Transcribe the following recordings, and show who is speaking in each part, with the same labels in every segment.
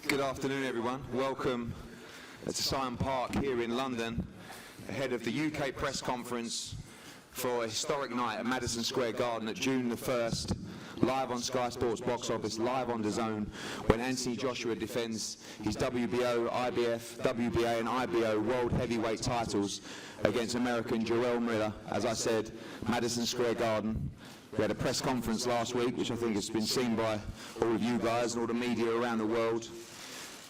Speaker 1: Good afternoon, everyone. Welcome to Syon Park here in London, ahead of the UK press conference for a historic night at Madison Square Garden at June the 1st, live on Sky Sports box office, live on DAZN, when Anthony Joshua defends his WBO, IBF, WBA and IBO world heavyweight titles against American Jarrell Miller. As I said, Madison Square Garden. We had a press conference last week, which I think has been seen by all of you guys and all the media around the world.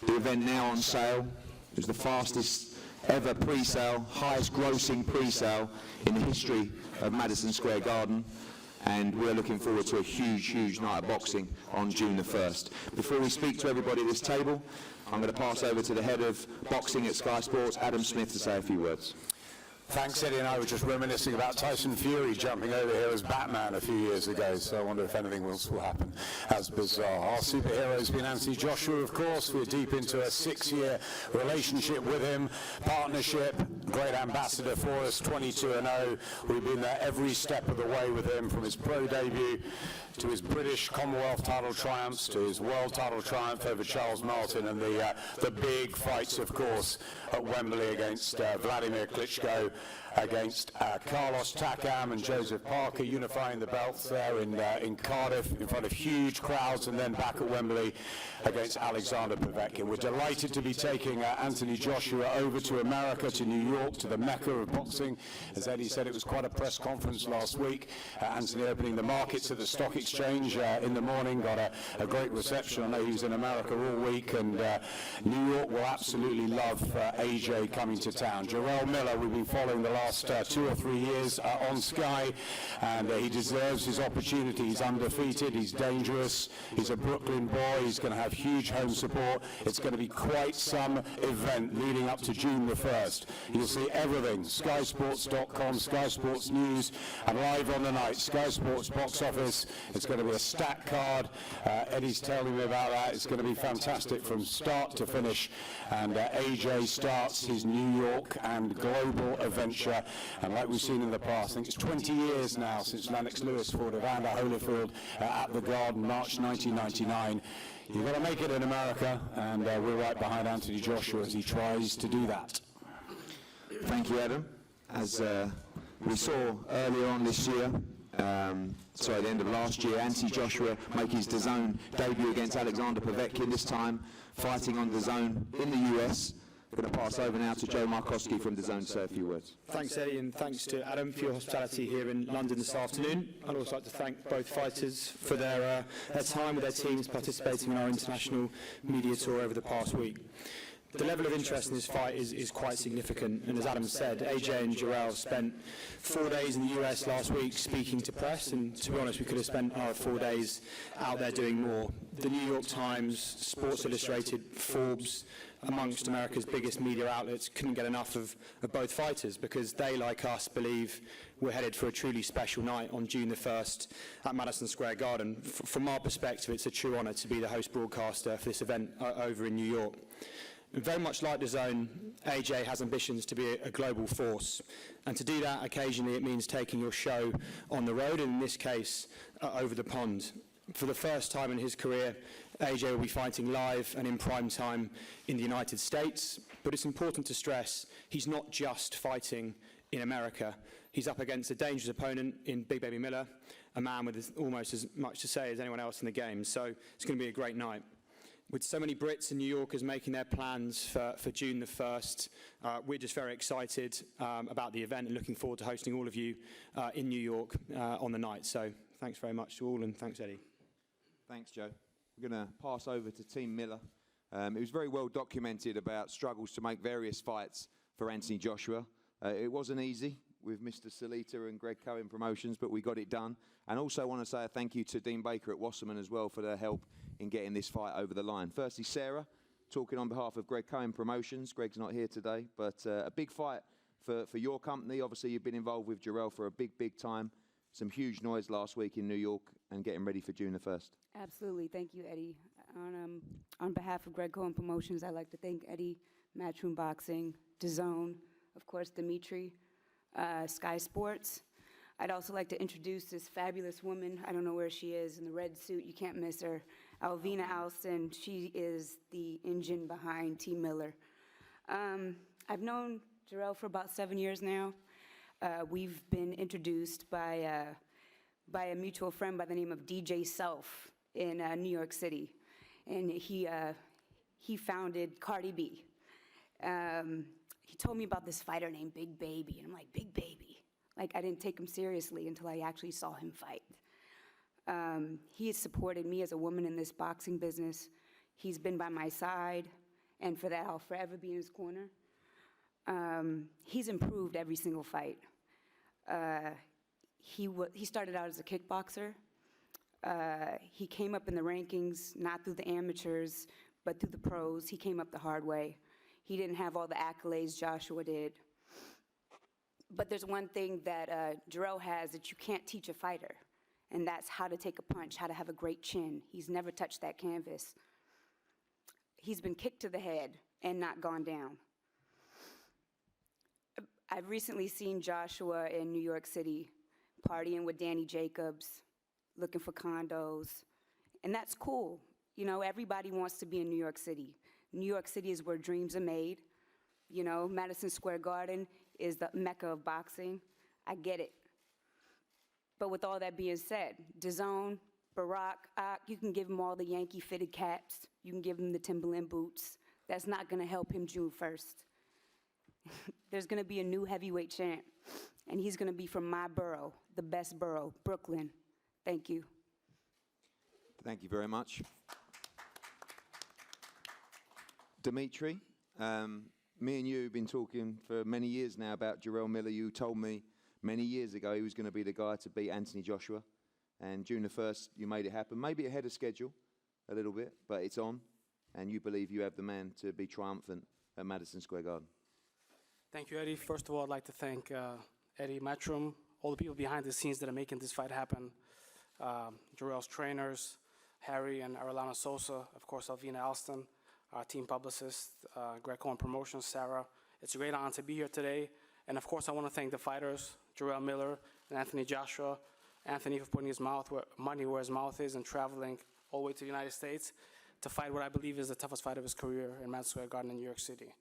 Speaker 1: The event now on sale. It was the fastest ever pre-sale, highest grossing pre-sale in the history of Madison Square Garden. And we're looking forward to a huge, huge night of boxing on June the 1st. Before we speak to everybody at this table, I'm going to pass over to the head of boxing at Sky Sports, Adam Smith, to say a few words.
Speaker 2: Thanks, Eddie, and I were just reminiscing about Tyson Fury jumping over here as Batman a few years ago, so I wonder if anything else will happen as bizarre. Our superhero has been Anthony Joshua, of course. We're deep into a 6-year relationship with him, partnership, great ambassador for us, 22-0. We've been there every step of the way with him, from his pro debut to his British Commonwealth title triumphs, to his world title triumph over Charles Martin, and the big fights, of course, at Wembley against Vladimir Klitschko, against Carlos Takam and Joseph Parker, unifying the belts there in Cardiff in front of huge crowds, and then back at Wembley against Alexander Povetkin. We're delighted to be taking Anthony Joshua over to America, to New York, to the Mecca of boxing. As Eddie said, it was quite a press conference last week. Anthony opening the markets at the stock exchange in the morning, got a great reception. I know he was in America all week, and New York will absolutely love AJ coming to town. Jarrell Miller, we've been following the last 2 or 3 years on Sky, and he deserves his opportunity. He's undefeated, he's dangerous, he's a Brooklyn boy, he's going to have huge home support. It's going to be quite some event leading up to June the 1st. You'll see everything, skysports.com, Sky Sports News, and live on the night, Sky Sports box office. It's going to be a stacked card. Eddie's telling me about that. It's going to be fantastic from start to finish, and AJ starts his New York and global adventure. And like we've seen in the past, I think it's 20 years now since Lennox Lewis fought Evander Holyfield at the Garden, March 1999. You've got to make it in America, and we're right behind Anthony Joshua as he tries to do that.
Speaker 1: Thank you, Adam. As we saw earlier on this year, at the end of last year, Anthony Joshua make his DAZN debut against Alexander Povetkin, this time fighting on DAZN in the US. I'm going to pass over now to Joe Markowski from DAZN to say a few words.
Speaker 3: Thanks, Eddie, and thanks to Adam for your hospitality here in London this afternoon. I'd also like to thank both fighters for their time with their teams participating in our international media tour over the past week. The level of interest in this fight is quite significant, and as Adam said, AJ and Jarrell spent 4 days in the US last week speaking to press, and to be honest, we could have spent our 4 days out there doing more. The New York Times, Sports Illustrated, Forbes, amongst America's biggest media outlets, couldn't get enough of both fighters, because they, like us, believe we're headed for a truly special night on June the 1st at Madison Square Garden. From our perspective, it's a true honour to be the host broadcaster for this event over in New York. And very much like DAZN, AJ has ambitions to be a global force. And to do that, occasionally it means taking your show on the road, and in this case, over the pond. For the first time in his career, AJ will be fighting live and in prime time in the United States. But it's important to stress, he's not just fighting in America. He's up against a dangerous opponent in Big Baby Miller, a man with almost as much to say as anyone else in the game. So it's going to be a great night. With so many Brits and New Yorkers making their plans for June the 1st, we're just very excited about the event and looking forward to hosting all of you in New York on the night. So thanks very much to all, and thanks, Eddie.
Speaker 1: Thanks, Joe. We're going to pass over to Team Miller. It was very well documented about struggles to make various fights for Anthony Joshua. It wasn't easy with Mr. Salita and Greg Cohen Promotions, but we got it done. And also I want to say a thank you to Dean Baker at Wasserman as well for their help in getting this fight over the line. Firstly, Sarah, talking on behalf of Greg Cohen Promotions. Greg's not here today, but a big fight for your company. Obviously, you've been involved with Jarrell for a big time. Some huge noise last week in New York and getting ready for June the 1st.
Speaker 4: Absolutely. Thank you, Eddie. On behalf of Greg Cohen Promotions, I'd like to thank Eddie, Matchroom Boxing, DAZN, of course, Dmitry, Sky Sports. I'd also like to introduce this fabulous woman. I don't know where she is, in the red suit. You can't miss her. Alvina Alston. She is the engine behind T. Miller. I've known Jarrell for about 7 years now. We've been introduced by a mutual friend by the name of DJ Self in New York City. And he founded Cardi B. He told me about this fighter named Big Baby, and I'm like, Big Baby? Like, I didn't take him seriously until I actually saw him fight. He has supported me as a woman in this boxing business. He's been by my side, and for that, I'll forever be in his corner. He's improved every single fight. He started out as a kickboxer. He came up in the rankings, not through the amateurs, but through the pros. He came up the hard way. He didn't have all the accolades Joshua did. But there's one thing that Jarrell has that you can't teach a fighter, and that's how to take a punch, how to have a great chin. He's never touched that canvas. He's been kicked to the head and not gone down. I've recently seen Joshua in New York City partying with Danny Jacobs, looking for condos, and that's cool. You know, everybody wants to be in New York City. New York City is where dreams are made. You know, Madison Square Garden is the mecca of boxing. I get it. But with all that being said, DAZN, Barack, you can give him all the Yankee fitted caps. You can give him the Timberland boots. That's not going to help him June 1st. There's going to be a new heavyweight champ, and he's going to be from my borough, the best borough, Brooklyn. Thank you.
Speaker 1: Thank you very much. Dmitry, me and you have been talking for many years now about Jarrell Miller. You told me many years ago he was going to be the guy to beat Anthony Joshua, and June the 1st, you made it happen. Maybe ahead of schedule a little bit, but it's on, and you believe you have the man to be triumphant at Madison Square Garden.
Speaker 5: Thank you, Eddie. First of all, I'd like to thank Eddie Matchroom, all the people behind the scenes that are making this fight happen, Jarrell's trainers, Harry and Arellana Sosa, of course, Alvina Alston, our team publicist, Greg Cohen Promotions, Sarah. It's a great honor to be here today. And of course, I want to thank the fighters, Jarrell Miller and Anthony Joshua. Anthony for putting his money where his mouth is and traveling all the way to the United States to fight what I believe is the toughest fight of his career in Madison Square Garden in New York City.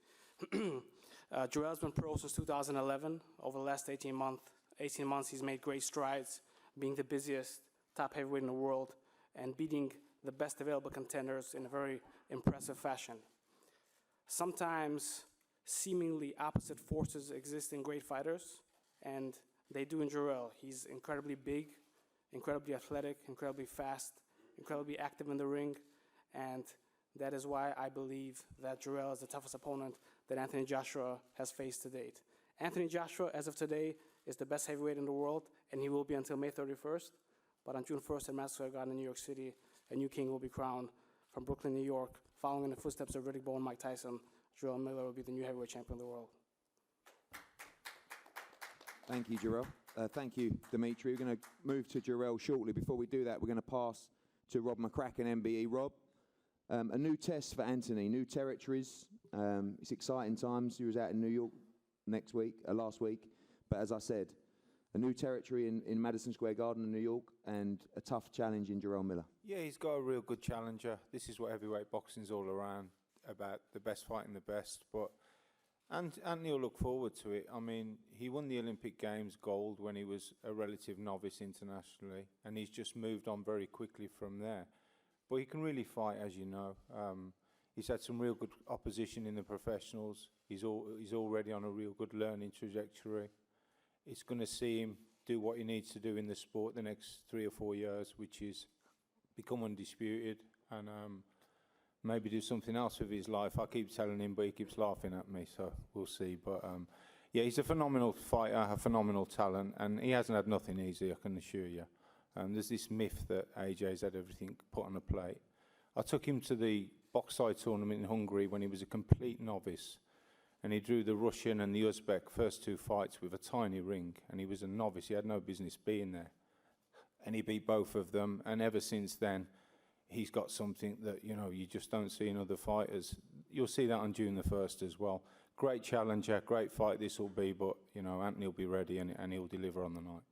Speaker 5: Jarrell's been pro since 2011. Over the last 18 months, he's made great strides, being the busiest top heavyweight in the world and beating the best available contenders in a very impressive fashion. Sometimes seemingly opposite forces exist in great fighters, and they do in Jarrell. He's incredibly big, incredibly athletic, incredibly fast, incredibly active in the ring, and that is why I believe that Jarrell is the toughest opponent that Anthony Joshua has faced to date. Anthony Joshua, as of today, is the best heavyweight in the world, and he will be until May 31st. But on June 1st at Madison Square Garden in New York City, a new king will be crowned from Brooklyn, New York. Following in the footsteps of Riddick Bowe and Mike Tyson, Jarrell Miller will be the new heavyweight champion of the world.
Speaker 1: Thank you, Jarrell. Thank you, Dmitry. We're going to move to Jarrell shortly. Before we do that, we're going to pass to Rob McCracken, MBE. Rob, a new test for Anthony, new territories. It's exciting times. He was out in New York last week. But as I said, a new territory in Madison Square Garden in New York and a tough challenge in Jarrell Miller.
Speaker 6: Yeah, he's got a real good challenger. This is what heavyweight boxing's all around, about the best fighting the best. But Anthony will look forward to it. I mean, he won the Olympic Games gold when he was a relative novice internationally, and he's just moved on very quickly from there. But he can really fight, as you know. He's had some real good opposition in the professionals. He's already on a real good learning trajectory. It's going to see him do what he needs to do in the sport the next 3 or 4 years, which is become undisputed and maybe do something else with his life. I keep telling him, but he keeps laughing at me, so we'll see. But yeah, he's a phenomenal fighter, a phenomenal talent, and he hasn't had nothing easy, I can assure you. There's this myth that AJ's had everything put on a plate. I took him to the boxing tournament in Hungary when he was a complete novice, and he drew the Russian and the Uzbek first 2 fights with a tiny ring, and he was a novice. He had no business being there. And he beat both of them, and ever since then, he's got something that, you know, you just don't see in other fighters. You'll see that on June the 1st as well. Great challenger, great fight this will be, but, you know, Anthony will be ready and he'll deliver on the night.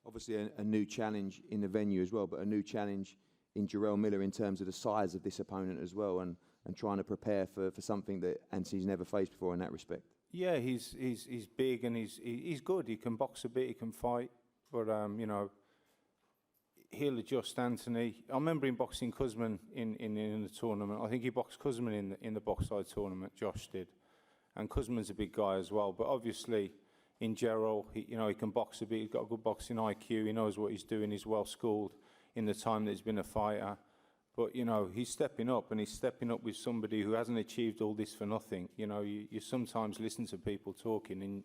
Speaker 1: Obviously a new challenge in the venue as well, but a new challenge in Jarrell Miller in terms of the size of this opponent as well, and trying to prepare for something that Anthony's never faced before in that respect.
Speaker 6: Yeah, he's big and he's good. He can box a bit, he can fight, but you know, he'll adjust Anthony. I remember him boxing Kuzman in the tournament. I think he boxed Kuzman in the box-side tournament. Josh did, and Kuzman's a big guy as well. But obviously, in Jarrell, he can box a bit. He's got a good boxing IQ. He knows what he's doing. He's well schooled in the time that he's been a fighter. But you know, he's stepping up, and he's stepping up with somebody who hasn't achieved all this for nothing. You know, you sometimes listen to people talking,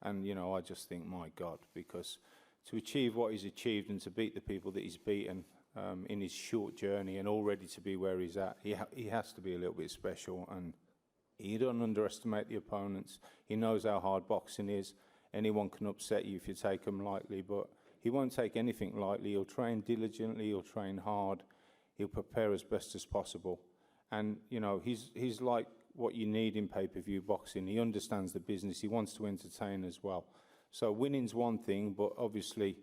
Speaker 6: and you know, I just think, my God, because to achieve what he's achieved and to beat the people that he's beaten in his short journey and already to be where he's at, he has to be a little bit special. And he don't underestimate the opponents. He knows how hard boxing is. Anyone can upset you if you take them lightly, but he won't take anything lightly. He'll train diligently. He'll train hard. He'll prepare as best as possible. And, you know, he's like what you need in pay-per-view boxing. He understands the business. He wants to entertain as well. So winning's one thing, but obviously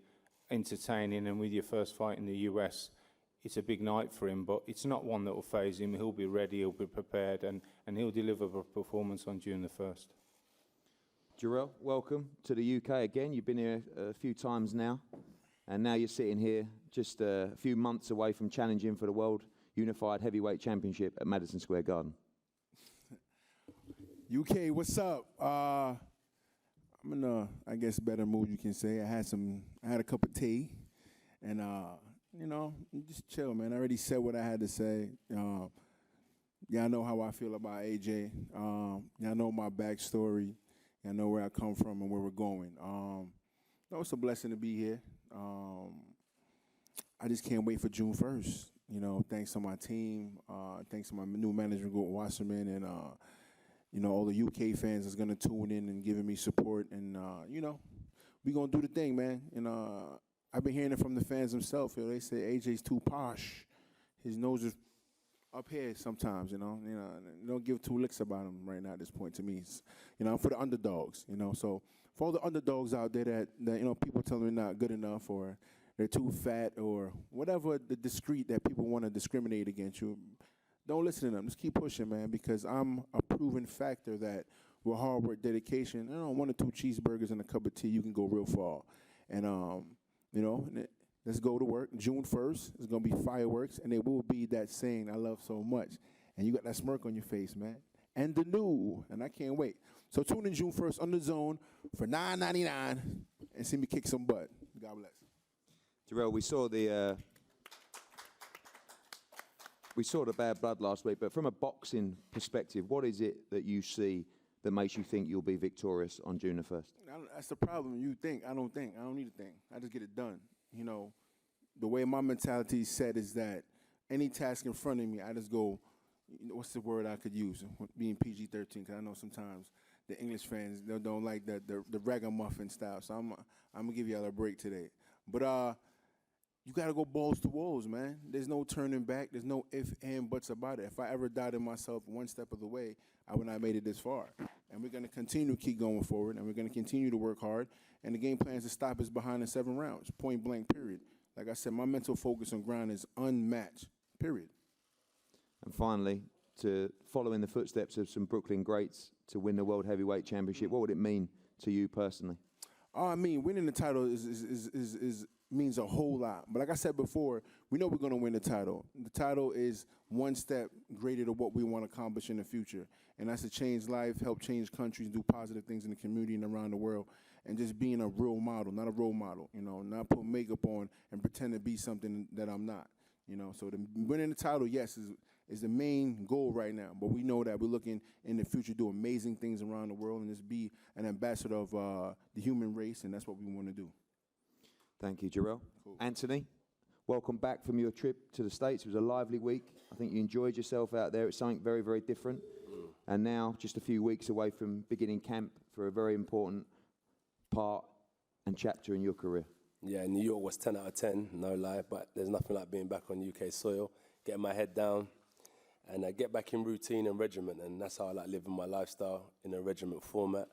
Speaker 6: entertaining, and with your first fight in the US, it's a big night for him, but it's not one that will faze him. He'll be ready, he'll be prepared, and he'll deliver a performance on June the 1st.
Speaker 1: Jarrell, welcome to the UK again. You've been here a few times now, and now you're sitting here just a few months away from challenging for the World Unified Heavyweight Championship at Madison Square Garden.
Speaker 7: UK, what's up? I'm in a, I guess, better mood, you can say. I had a cup of tea, and you know, just chill, man. I already said what I had to say. Y'all know how I feel about AJ. Y'all know my backstory. Y'all know where I come from and where we're going. No, it's a blessing to be here. I just can't wait for June 1st. You know, thanks to my team, thanks to my new manager, Gordon Wasserman, and you know, all the UK fans that's gonna tune in and giving me support. And you know, we gonna do the thing, man. And I've been hearing it from the fans themselves. You know, they say AJ's too posh. His nose is up here sometimes. You know, don't give two licks about him right now at this point. To me, it's, you know, I'm for the underdogs. You know, so for all the underdogs out there that you know, people telling me not good enough, or they're too fat, or whatever the discreet that people want to discriminate against you, don't listen to them. Just keep pushing, man, because I'm a proven factor that with hard work, dedication, you know, 1 or 2 cheeseburgers and a cup of tea, you can go real far. And, you know, let's go to work. June 1st, there's going to be fireworks, and it will be that saying I love so much. And you got that smirk on your face, man. And the new, and I can't wait. So tune in June 1st on The Zone for $9.99 and see me kick some butt. God bless.
Speaker 1: Jarrell, we saw the bad blood last week, but from a boxing perspective, what is it that you see that makes you think you'll be victorious on June the 1st?
Speaker 7: That's the problem. You think. I don't think. I don't need a thing. I just get it done. You know, the way my mentality is set is that any task in front of me, I just go, you know, what's the word I could use? Being PG-13, because I know sometimes the English fans, they don't like the ragamuffin style. So I'm going to give y'all a break today. But you got to go balls to walls, man. There's no turning back. There's no if, and, buts about it. If I ever doubted myself one step of the way, I would not have made it this far. And we're going to continue to keep going forward, and we're going to continue to work hard. And the game plan is to stop us behind in 7 rounds, point blank, period. Like I said, my mental focus on ground is unmatched, period.
Speaker 1: And finally, to follow in the footsteps of some Brooklyn greats to win the World Heavyweight Championship, what would it mean to you personally?
Speaker 7: I mean, winning the title means a whole lot. But like I said before, we know we're going to win the title. The title is one step greater to what we want to accomplish in the future. And that's to change life, help change countries, do positive things in the community and around the world, and just being a real model, not a role model, you know, not put makeup on and pretend to be something that I'm not, you know. So winning the title, yes, is the main goal right now. But we know that we're looking in the future to do amazing things around the world and just be an ambassador of the human race, and that's what we want to do.
Speaker 1: Thank you, Jarrell.
Speaker 7: Cool.
Speaker 1: Anthony, welcome back from your trip to the States. It was a lively week. I think you enjoyed yourself out there. It's something very, very different. And now, just a few weeks away from beginning camp for a very important part and chapter in your career.
Speaker 8: Yeah, New York was 10 out of 10, no lie, but there's nothing like being back on UK soil, getting my head down, and get back in routine and regiment, and that's how I like living my lifestyle, in a regiment format,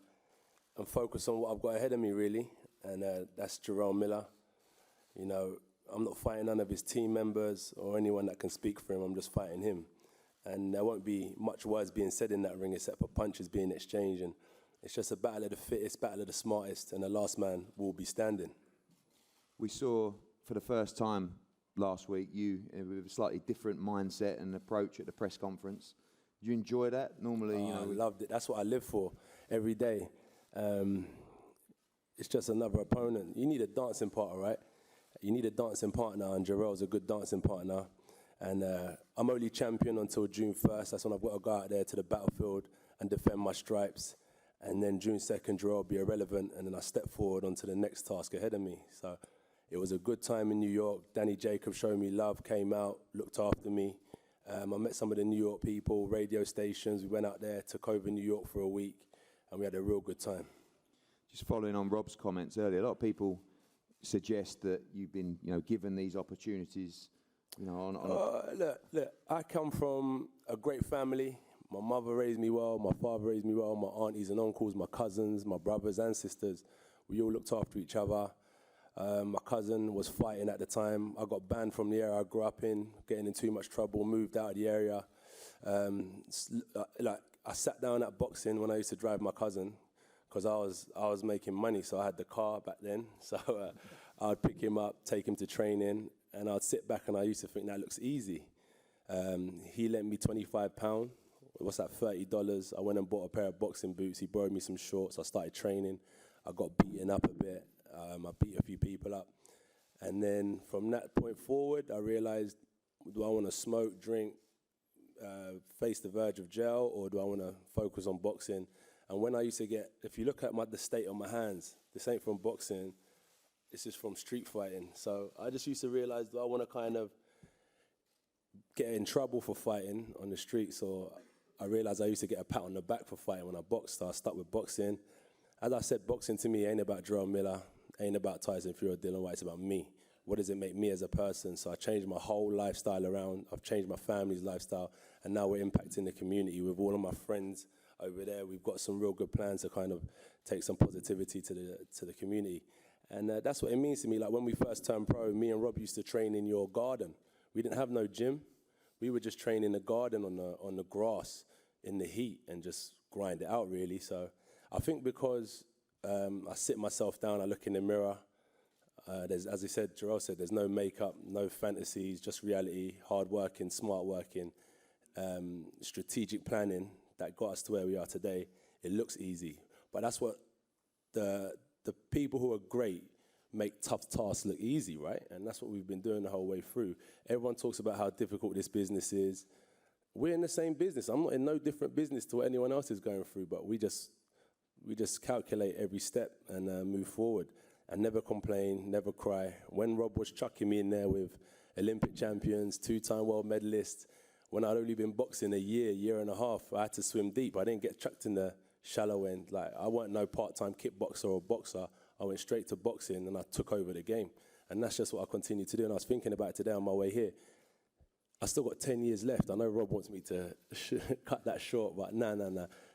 Speaker 8: and focus on what I've got ahead of me, really, and that's Jarrell Miller, You know, I'm not fighting none of his team members or anyone that can speak for him. I'm just fighting him. And there won't be much words being said in that ring except for punches being exchanged. And it's just a battle of the fittest, battle of the smartest, and the last man will be standing.
Speaker 1: We saw for the first time last week you with a slightly different mindset and approach at the press conference. Did you enjoy that? Normally, you know,
Speaker 8: I loved it. That's what I live for every day. It's just another opponent. You need a dancing partner, right? You need a dancing partner, and Jarrell's a good dancing partner. And I'm only champion until June 1st. That's when I've got to go out there to the battlefield and defend my stripes. And then June 2nd, Jarrell will be irrelevant, and then I step forward onto the next task ahead of me. So it was a good time in New York. Danny Jacobs showed me love, came out, looked after me. I met some of the New York people, radio stations. We went out there, took over New York for a week, and we had a real good time.
Speaker 1: just following on Rob's comments earlier, a lot of people suggest that you've been, given these opportunities,
Speaker 8: Look, I come from a great family. My mother raised me well, my father raised me well, my aunties and uncles, my cousins, my brothers and sisters. We all looked after each other. My cousin was fighting at the time. I got banned from the area I grew up in, getting in too much trouble, moved out of the area. I sat down at boxing when I used to drive my cousin, because I was making money, so I had the car back then. So I'd pick him up, take him to training, and I'd sit back and I used to think that looks easy. He lent me £25. What's that, $30? I went and bought a pair of boxing boots. He borrowed me some shorts. I started training. I got beaten up a bit. I beat a few people up. And then from that point forward, I realized, do I want to smoke, drink, face the verge of jail, or do I want to focus on boxing? And when I used to get, if you look at the state of my hands, this ain't from boxing, this is from street fighting. So I just used to realize, do I want to kind of get in trouble for fighting on the streets? Or I realized I used to get a pat on the back for fighting when I boxed, so I stuck with boxing. As I said, boxing to me ain't about Jarrell Miller, ain't about Tyson Fury or Dylan White, it's about me. What does it make me as a person? So I changed my whole lifestyle around. I've changed my family's lifestyle, and now we're impacting the community with all of my friends over there. We've got some real good plans to kind of take some positivity to the community. And that's what it means to me. Like when we first turned pro, me and Rob used to train in your garden. We didn't have no gym. We would just train in the garden on the grass in the heat and just grind it out, really. So I think because I sit myself down, I look in the mirror, there's, as I said, Jarrell said, there's no makeup, no fantasies, just reality, hard working, smart working, strategic planning that got us to where we are today. It looks easy, but that's what the people who are great make tough tasks look easy, right? And that's what we've been doing the whole way through. Everyone talks about how difficult this business is. We're in the same business. I'm not in no different business to what anyone else is going through, but we just calculate every step and move forward and never complain, never cry. When Rob was chucking me in there with Olympic champions, 2-time world medalists, when I'd only been boxing a year and a half, I had to swim deep. I didn't get chucked in the shallow end. Like, I weren't no part-time kickboxer or boxer. I went straight to boxing and I took over the game. And that's just what I continue to do. And I was thinking about it today on my way here. I still got 10 years left. I know Rob wants me to cut that short, but nah.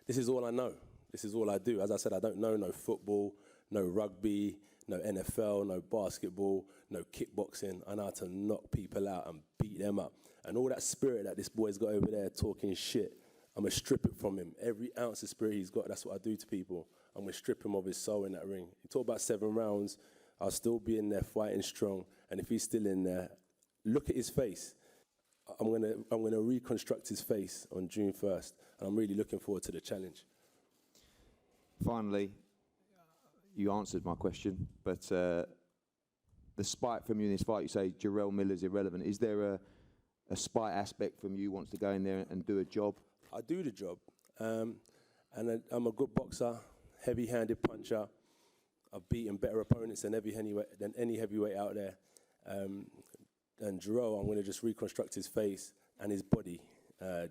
Speaker 8: This is all I know. This is all I do. As I said, I don't know no football, no rugby, no NFL, no basketball, no kickboxing. I know how to knock people out and beat them up. And all that spirit that this boy's got over there talking shit, I'm going to strip it from him. Every ounce of spirit he's got, that's what I do to people. I'm going to strip him of his soul in that ring. You talk about 7 rounds, I'll still be in there fighting strong. And if he's still in there, look at his face. I'm going to reconstruct his face on June 1st. And I'm really looking forward to the challenge.
Speaker 1: Finally, you answered my question, but the spite from you in this fight, you say Jarrell Miller's irrelevant. Is there a spite aspect from you wants to go in there and do a job?
Speaker 8: I do the job. And I'm a good boxer, heavy-handed puncher. I've beaten better opponents than any heavyweight out there. And Jarrell, I'm going to just reconstruct his face and his body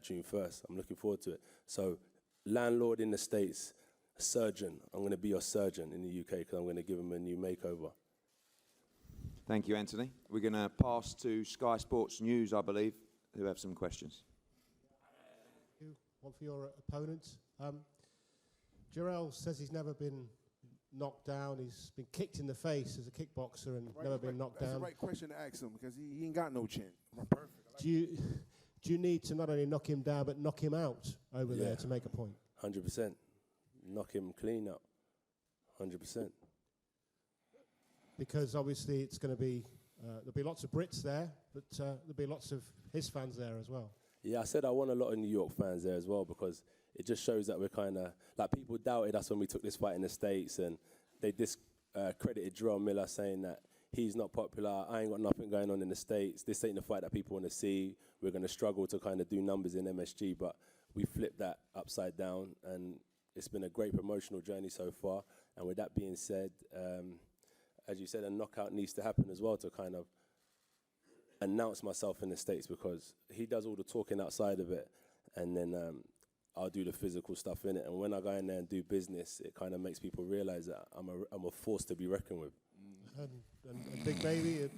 Speaker 8: June 1st. I'm looking forward to it. So, landlord in the States, surgeon. I'm going to be your surgeon in the UK because I'm going to give him a new makeover.
Speaker 1: Thank you, Anthony. We're going to pass to Sky Sports News, I believe, who have some questions.
Speaker 9: One for your opponent. Jarrell says he's never been knocked down. He's been kicked in the face as a kickboxer and never been knocked
Speaker 7: That's
Speaker 9: down.
Speaker 7: the right question to ask him because he ain't got no chin. Perfect.
Speaker 9: Do you need to not only knock him down but knock him out over there to make a point?
Speaker 8: 100%. Knock him clean out. 100%.
Speaker 9: Because obviously it's going to be, there'll be lots of Brits there, but there'll be lots of his fans there as well.
Speaker 8: Yeah, I said I want a lot of New York fans there as well because it just shows that we're kind of, like people doubted us when we took this fight in the States and they discredited Jarrell Miller saying that he's not popular, I ain't got nothing going on in the States, this ain't the fight that people want to see, we're going to struggle to kind of do numbers in MSG, but we flipped that upside down and it's been a great promotional journey so far. And with that being said, as you said, a knockout needs to happen as well to kind of announce myself in the States because he does all the talking outside of it and then I'll do the physical stuff in it. And when I go in there and do business, it kind of makes people realize that I'm a force to be reckoned with.
Speaker 9: And Big Baby,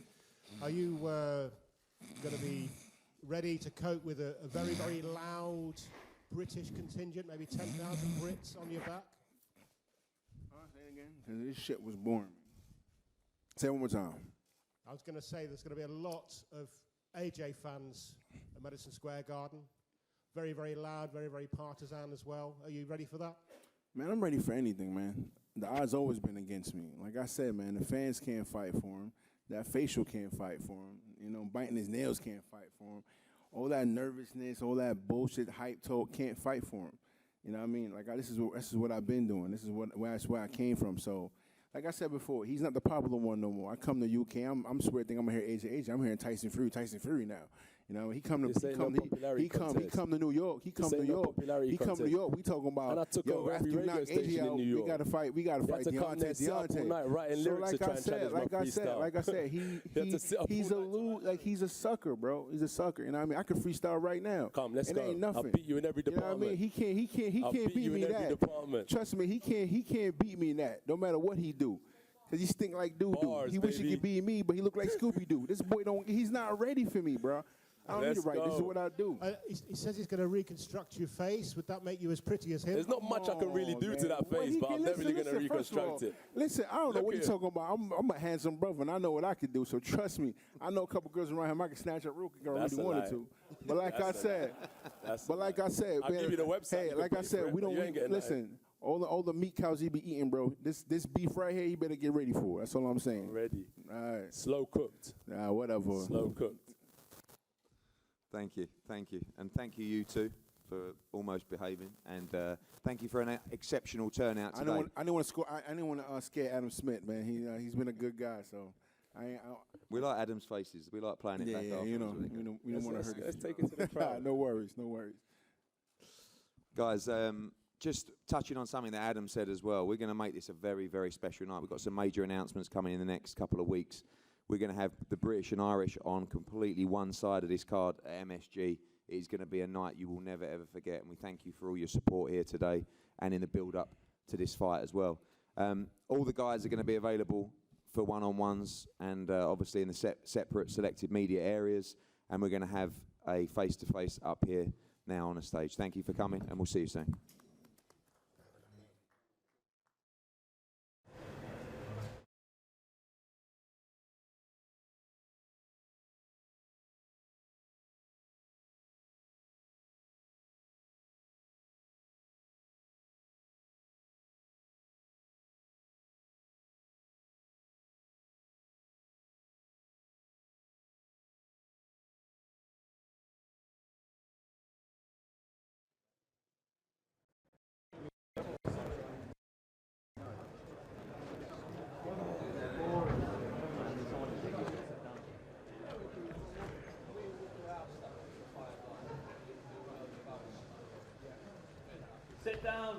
Speaker 9: are you going to be ready to cope with a very, very loud British contingent, maybe 10,000 Brits on your back?
Speaker 7: Say it again, because this shit was boring. Say it one more time.
Speaker 9: I was going to say there's going to be a lot of AJ fans at Madison Square Garden. Very, very loud, very, very partisan as well. Are you ready for that?
Speaker 7: Man, I'm ready for anything, man. The odds always been against me. Like I said, man, the fans can't fight for him. That facial can't fight for him. You know, biting his nails can't fight for him. All that nervousness, all that bullshit hype talk can't fight for him. You know what I mean? Like this is what I've been doing. This is where I came from. So, like I said before, he's not the popular one no more. I come to UK. I'm swear I'm gonna hear AJ. I'm hearing Tyson Fury now. You know, he come to New York. He come to New York. He come to New York. We talking about,
Speaker 8: and I took over every radio station in New York.
Speaker 7: We gotta fight Deontay.
Speaker 8: Night writing lyrics to try and challenge my freestyle.
Speaker 7: Like I said, he's a sucker, bro. He's a sucker. You know what I mean? I could freestyle right now.
Speaker 8: Come, let's
Speaker 7: go.
Speaker 8: It ain't nothing.
Speaker 7: I'll
Speaker 8: beat you in every department.
Speaker 7: You know what I mean? He can't beat me in that. Trust me, he can't beat me in that. No matter what he do. Cause he stink like dude. He wish he could beat me, but he look like Scooby Doo. This boy he's not ready for me, bro. I don't need to write. This is what I do.
Speaker 9: He says he's going to reconstruct your face. Would that make you as pretty as him?
Speaker 8: There's not much I can really do to that face, but I'm definitely going to reconstruct it.
Speaker 7: Listen, I don't know what he's talking about. I'm a handsome brother, and I know what I can do. So trust me. I know a couple girls around him I can snatch up real quick if I really wanted to. But like I said,
Speaker 8: I'll give you the website.
Speaker 7: Hey, like I said, we don't listen. All the meat cows he be eating, bro. This beef right here, you better get ready for. That's all I'm saying.
Speaker 8: Ready.
Speaker 7: All right.
Speaker 8: Slow cooked.
Speaker 7: Whatever.
Speaker 8: Slow cooked.
Speaker 1: Thank you, and thank you two for almost behaving, and thank you for an exceptional turnout today.
Speaker 7: I didn't want to scare Adam Smith, man. He's been a good guy, so
Speaker 1: we like Adam's faces. We like playing it back.
Speaker 7: Yeah, we don't want to hurt.
Speaker 8: Let's take it to the crowd.
Speaker 7: No worries.
Speaker 1: Guys, just touching on something that Adam said as well, we're going to make this a very, very special night. We've got some major announcements coming in the next couple of weeks. We're going to have the British and Irish on completely one side of this card at MSG. It is going to be a night you will never, ever forget, and we thank you for all your support here today and in the build-up to this fight as well. All the guys are going to be available for one-on-ones and obviously in the separate selected media areas, and we're going to have a face-to-face up here now on the stage. Thank you for coming, and we'll see you soon.
Speaker 10: Sit down.